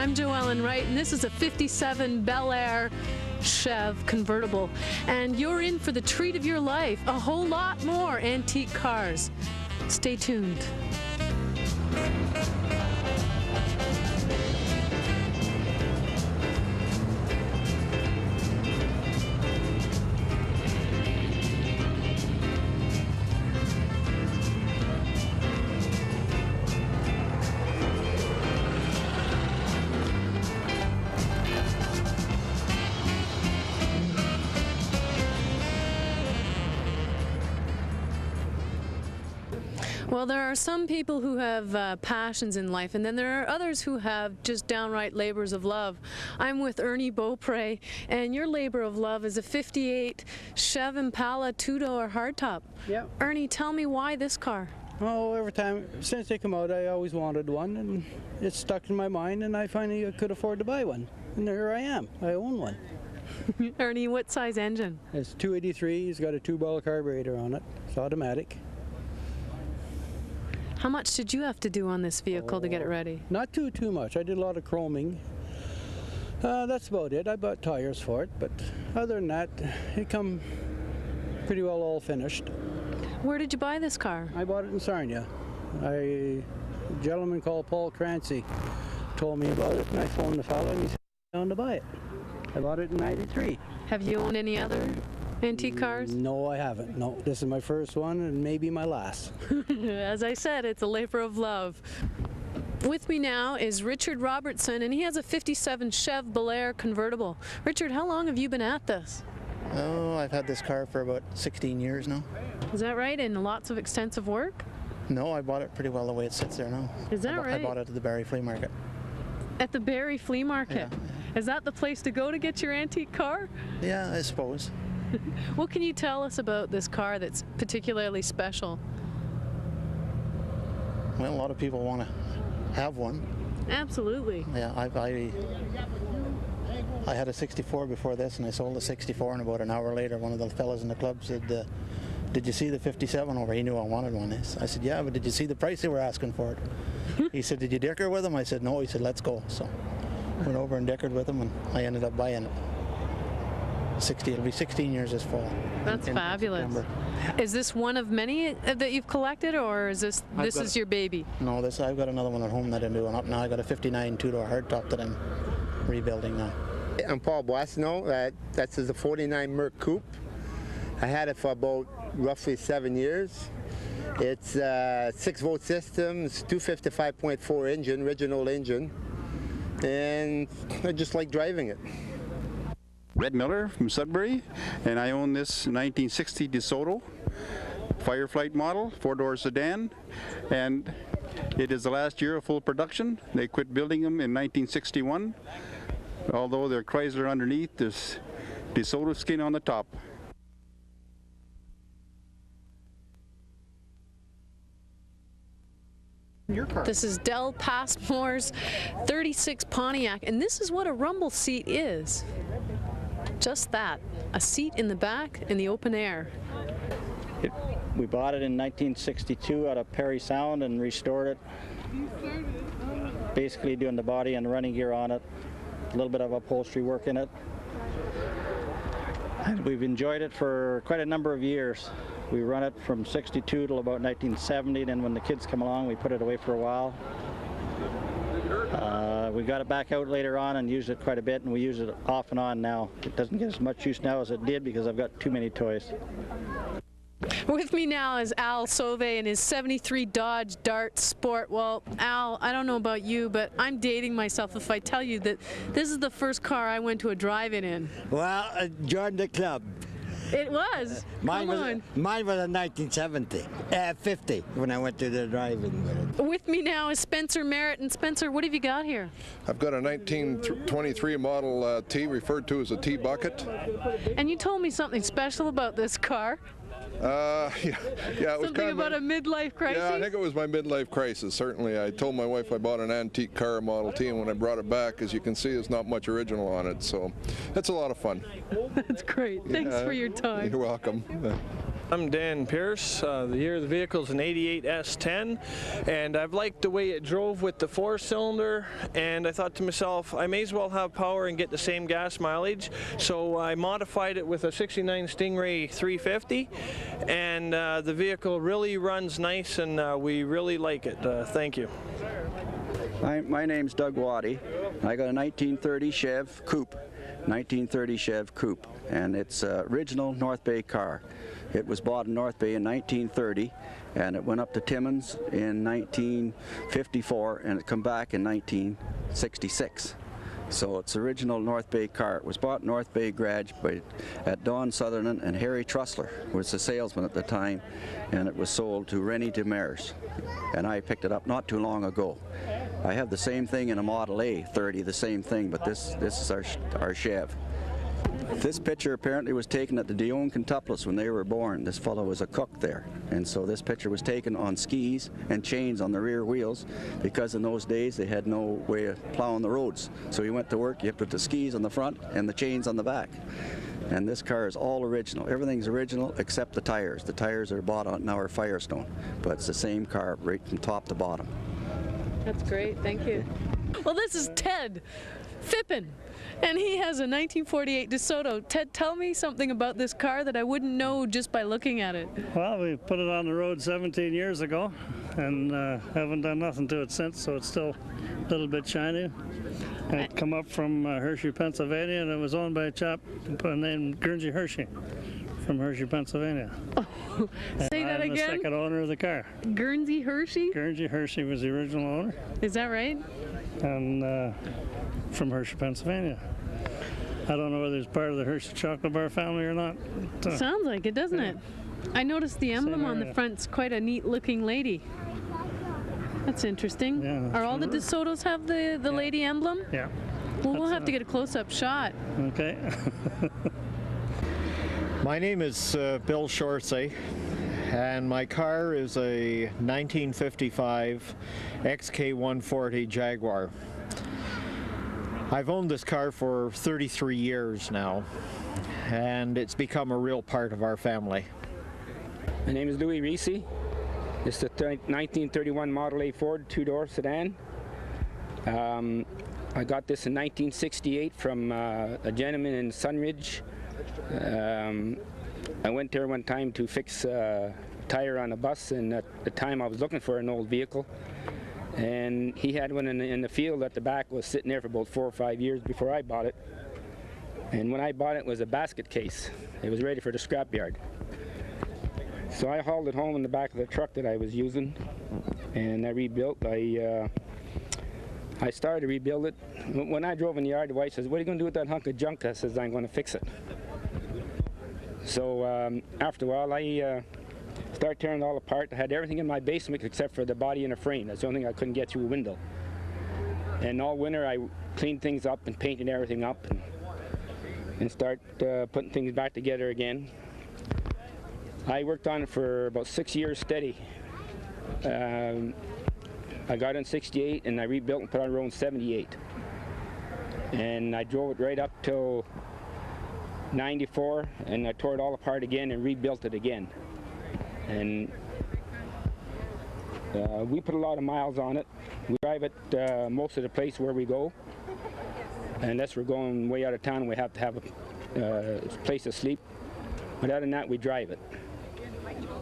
I'm Joellen Wright, and this is a 57 Bel Air Chev convertible. And you're in for the treat of your life, a whole lot more antique cars. Stay tuned. Well, there are some people who have passions in life, and then there are others who have just downright labors of love. I'm with Ernie Beaupre, and your labor of love is a 58 Chev Impala two-door hardtop. Yep. Ernie, tell me why this car? Oh, every time, since they come out, I always wanted one, and it stuck in my mind, and I finally could afford to buy one. And here I am. I own one. Ernie, what size engine? It's 283. It's got a 2-ball carburetor on it. It's automatic. How much did you have to do on this vehicle to get it ready? Not too much. I did a lot of chroming. That's about it. I bought tires for it, but other than that, it come pretty well all finished. Where did you buy this car? I bought it in Sarnia. A gentleman called Paul Crancy told me about it, and I phoned the fellow, and he said down to buy it. I bought it in '93. Have you owned any other antique cars? No, I haven't. No, this is my first one and maybe my last. As I said, it's a labor of love. With me now is Richard Robertson, and he has a 57 Chev Bel Air convertible. Richard, how long have you been at this? Oh, I've had this car for about 16 years now. Is that right? And lots of extensive work? No, I bought it pretty well the way it sits there now. Is that right? I bought it at the Barrie Flea Market. At the Barrie Flea Market? Yeah. Is that the place to go to get your antique car? Yeah, I suppose. What can you tell us about this car that's particularly special? Well, a lot of people want to have one. Absolutely. Yeah, I had a 64 before this, and I sold a 64, and about an hour later one of the fellas in the club said, did you see the 57 over? He knew I wanted one. I said, yeah, but did you see the price they were asking for it? He said, did you dicker with him? I said, no. He said, let's go. So went over and dickered with him, and I ended up buying it. It'll be 16 years this fall. That's fabulous. September. Is this one of many that you've collected, or is this is your baby? No, I've got another one at home that I'm doing up now. I got a 59 two-door hardtop that I'm rebuilding now. I'm Paul Boissonneau. That's a 49 Merc Coupe. I had it for about roughly 7 years. It's a 6-volt system, it's 255.4 engine, original engine, and I just like driving it. Red Miller from Sudbury, and I own this 1960 DeSoto Fireflight model, 4-door sedan, and it is the last year of full production. They quit building them in 1961. Although they're Chrysler underneath, there's DeSoto skin on the top. Your car. This is Del Passmore's 36 Pontiac, and this is what a rumble seat is. Just that, a seat in the back in the open air. We bought it in 1962 out of Perry Sound and restored it. Basically doing the body and running gear on it, a little bit of upholstery work in it. And we've enjoyed it for quite a number of years. We run it from 62 till about 1970, then when the kids come along we put it away for a while. We got it back out later on and used it quite a bit, and we use it off and on now. It doesn't get as much use now as it did because I've got too many toys. With me now is Al Sauvé and his 73 Dodge Dart Sport. Well, Al, I don't know about you, but I'm dating myself if I tell you that this is the first car I went to a drive-in in. Well, I joined the club. It was. Mine was in 1970, 50 when I went to the drive-in with it. With me now is Spencer Merritt. And Spencer, what have you got here? I've got a 1923 Model T, referred to as a T-bucket. And you told me something special about this car. Yeah, it was something about a midlife crisis? Yeah, I think it was my midlife crisis, certainly. I told my wife I bought an antique car, Model T, and when I brought it back, as you can see, there's not much original on it, so it's a lot of fun. That's great. Thanks for your time. You're welcome. I'm Dan Pierce. The year of the vehicle is an 88 S10, and I've liked the way it drove with the 4-cylinder, and I thought to myself, I may as well have power and get the same gas mileage, so I modified it with a 69 Stingray 350, and the vehicle really runs nice, and we really like it. Thank you. My name's Doug Waddy. I got a 1930 Chev Coupe, 1930 Chev Coupe, and it's an original North Bay car. It was bought in North Bay in 1930, and it went up to Timmins in 1954, and it come back in 1966. So it's original North Bay car. It was bought in North Bay garage at Don Sutherland, and Harry Trussler was the salesman at the time, and it was sold to Rennie Demers, and I picked it up not too long ago. I have the same thing in a Model A 30, the same thing, but this is our Chev. This picture apparently was taken at the Dion Quintuples when they were born. This fellow was a cook there, and so this picture was taken on skis and chains on the rear wheels, because in those days they had no way of plowing the roads. So he went to work, you put the skis on the front and the chains on the back. And this car is all original. Everything's original except the tires. The tires are bought on now are Firestone, but it's the same car right from top to bottom. That's great, thank you. Well, this is Ted Phippen, and he has a 1948 DeSoto. Ted, tell me something about this car that I wouldn't know just by looking at it. Well, we put it on the road 17 years ago, and haven't done nothing to it since, so it's still a little bit shiny. It come up from Hershey, Pennsylvania, and it was owned by a chap named Guernsey Hershey from Hershey, Pennsylvania. Oh, say that again? I'm the second owner of the car. Guernsey Hershey? Guernsey Hershey was the original owner. Is that right? And from Hershey, Pennsylvania. I don't know whether it's part of the Hershey chocolate bar family or not. Sounds like it, doesn't it? I noticed the emblem on the front's quite a neat looking lady. That's interesting. Yeah, Are all the DeSotos have the lady emblem? Yeah. Well, we'll have to get a close-up shot. Okay. My name is Bill Shorsey, and my car is a 1955 XK140 Jaguar. I've owned this car for 33 years now, and it's become a real part of our family. My name is Louis Reese. It's the 1931 Model A Ford two-door sedan. I got this in 1968 from a gentleman in Sunridge. I went there one time to fix a tire on a bus, and at the time I was looking for an old vehicle. And he had one in the field at the back, was sitting there for about 4 or 5 years before I bought it. And when I bought it, it was a basket case. It was ready for the scrapyard. So I hauled it home in the back of the truck that I was using, and I rebuilt. I started to rebuild it. When I drove in the yard, the wife says, "What are you going to do with that hunk of junk?" I says, "I'm going to fix it." So after a while, I started tearing it all apart. I had everything in my basement except for the body and the frame. That's the only thing I couldn't get through a window. And all winter, I cleaned things up and painted everything up and start putting things back together again. I worked on it for about 6 years steady. I got in 68 and I rebuilt and put on the road in 78. And I drove it right up till 94, and I tore it all apart again and rebuilt it again. And we put a lot of miles on it. We drive it most of the place where we go. Unless we're going way out of town, we have to have a place to sleep. But other than that, we drive it.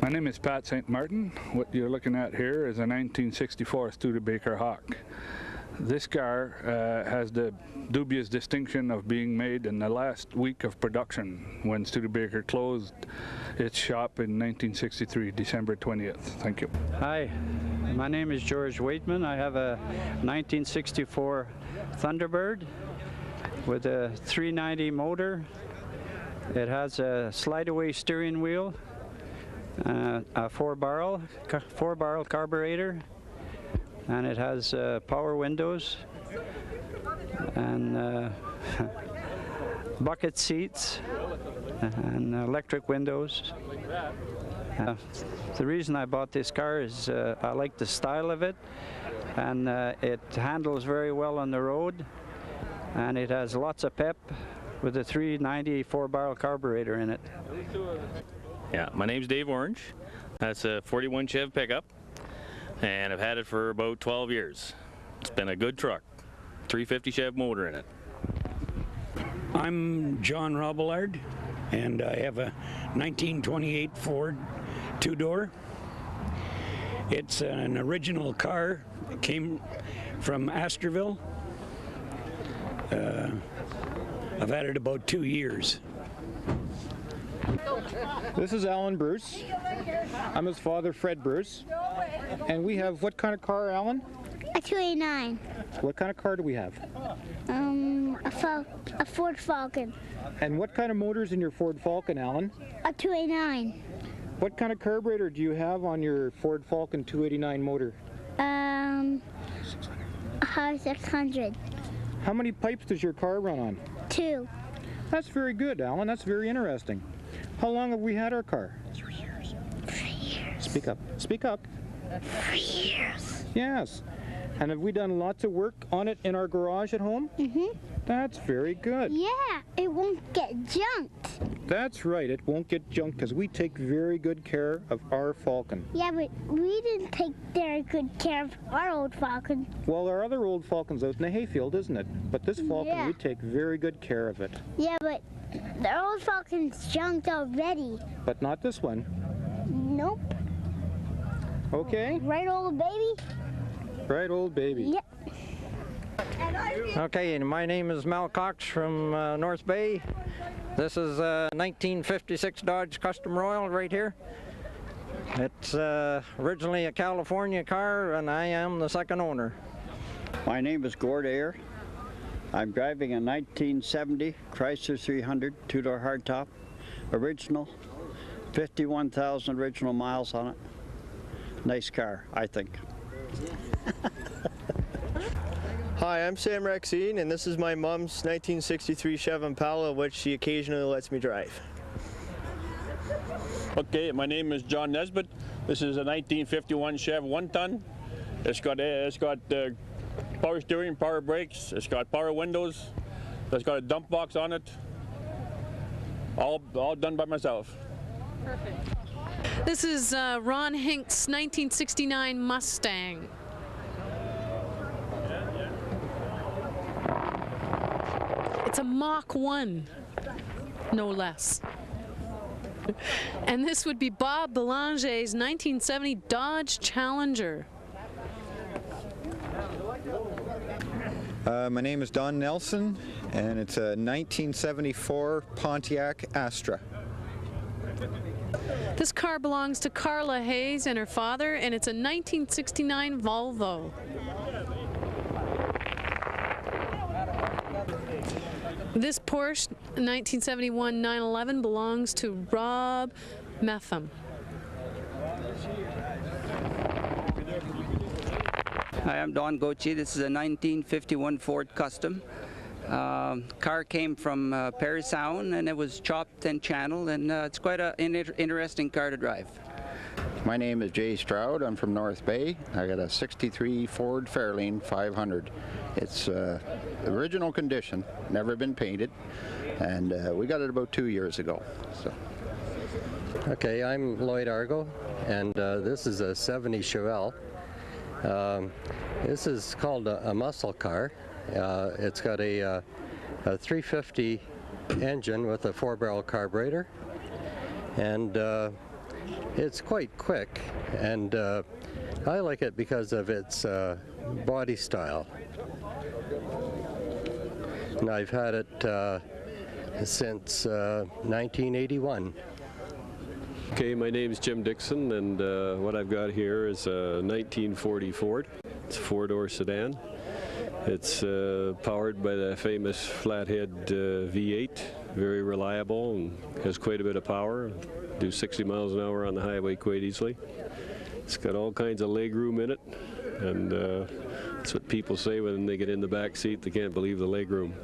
My name is Pat St. Martin. What you're looking at here is a 1964 Studebaker Hawk. This car has the dubious distinction of being made in the last week of production when Studebaker closed its shop in 1963, December 20th. Thank you. Hi, my name is George Waitman. I have a 1964 Thunderbird with a 390 motor. It has a slide-away steering wheel, a four-barrel carburetor, and it has power windows and bucket seats and electric windows. The reason I bought this car is I like the style of it, and it handles very well on the road, and it has lots of pep with a 390 four-barrel carburetor in it. Yeah, my name's Dave Orange. That's a 41 Chev pickup, and I've had it for about 12 years. It's been a good truck. 350 Chev motor in it. I'm John Robillard, and I have a 1928 Ford two-door. It's an original car. It came from Astorville. I've had it about 2 years. This is Alan Bruce. I'm his father, Fred Bruce. And we have, what kind of car, Alan? A 289. What kind of car do we have? A Ford Falcon. And what kind of motor's in your Ford Falcon, Alan? A 289. What kind of carburetor do you have on your Ford Falcon 289 motor? High 600. How many pipes does your car run on? 2. That's very good, Alan. That's very interesting. How long have we had our car? 3 years. 3 years. Speak up. Speak up. 3 years. Yes. And have we done lots of work on it in our garage at home? Mm-hmm. That's very good. Yeah, it won't get junked. That's right. It won't get junked because we take very good care of our Falcon. Yeah, but we didn't take very good care of our old Falcon. Well, our other old Falcon's out in the hayfield, isn't it? But this Falcon, we take very good care of it. Yeah, but the old Falcon's junked already. But not this one. Nope. Okay. Right, old baby? Right, old baby. Yep. Okay, and my name is Mel Cox from North Bay. This is a 1956 Dodge Custom Royal right here. It's originally a California car, and I am the second owner. My name is Gord Ayer. I'm driving a 1970 Chrysler 300 two-door hardtop, original, 51,000 original miles on it. Nice car, I think. Hi, I'm Sam Rexine, and this is my mom's 1963 Chev Impala, which she occasionally lets me drive. Okay, my name is John Nesbitt. This is a 1951 Chev 1-ton. It's got power steering, power brakes. It's got power windows. It's got a dump box on it. All done by myself. Perfect. This is Ron Hink's 1969 Mustang. It's a Mach 1, no less. And this would be Bob Belanger's 1970 Dodge Challenger. My name is Don Nelson, and it's a 1974 Pontiac Astra. This car belongs to Carla Hayes and her father, and it's a 1969 Volvo. This Porsche 1971 911 belongs to Rob Metham. Hi, I'm Don Gochi. This is a 1951 Ford Custom. Car came from Parry Sound, and it was chopped and channeled, and it's quite an interesting car to drive. My name is Jay Stroud. I'm from North Bay. I got a 63 Ford Fairlane 500. It's original condition, never been painted, and we got it about 2 years ago. So. Okay, I'm Lloyd Argo, and this is a 70 Chevelle. This is called a muscle car. It's got a 350 engine with a 4-barrel carburetor, and it's quite quick, and I like it because of its body style. And I've had it since 1981. Okay, my name is Jim Dixon, and what I've got here is a 1940 Ford. It's a 4-door sedan. It's powered by the famous flathead V8, very reliable and has quite a bit of power. Do 60 miles an hour on the highway quite easily. It's got all kinds of leg room in it, and that's what people say when they get in the back seat. They can't believe the leg room.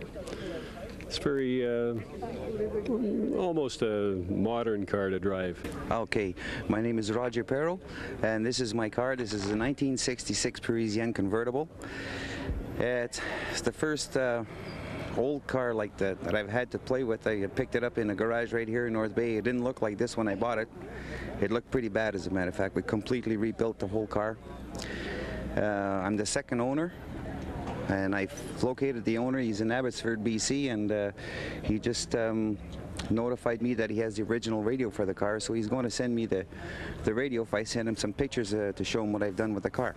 It's very almost a modern car to drive. Okay, my name is Roger Perro, and this is my car. This is a 1966 Parisienne convertible. It's the first old car like that I've had to play with. I picked it up in a garage right here in North Bay. It didn't look like this when I bought it. It looked pretty bad, as a matter of fact. We completely rebuilt the whole car. I'm the second owner, and I located the owner. He's in Abbotsford, BC, and he just notified me that he has the original radio for the car, so he's going to send me the radio if I send him some pictures to show him what I've done with the car.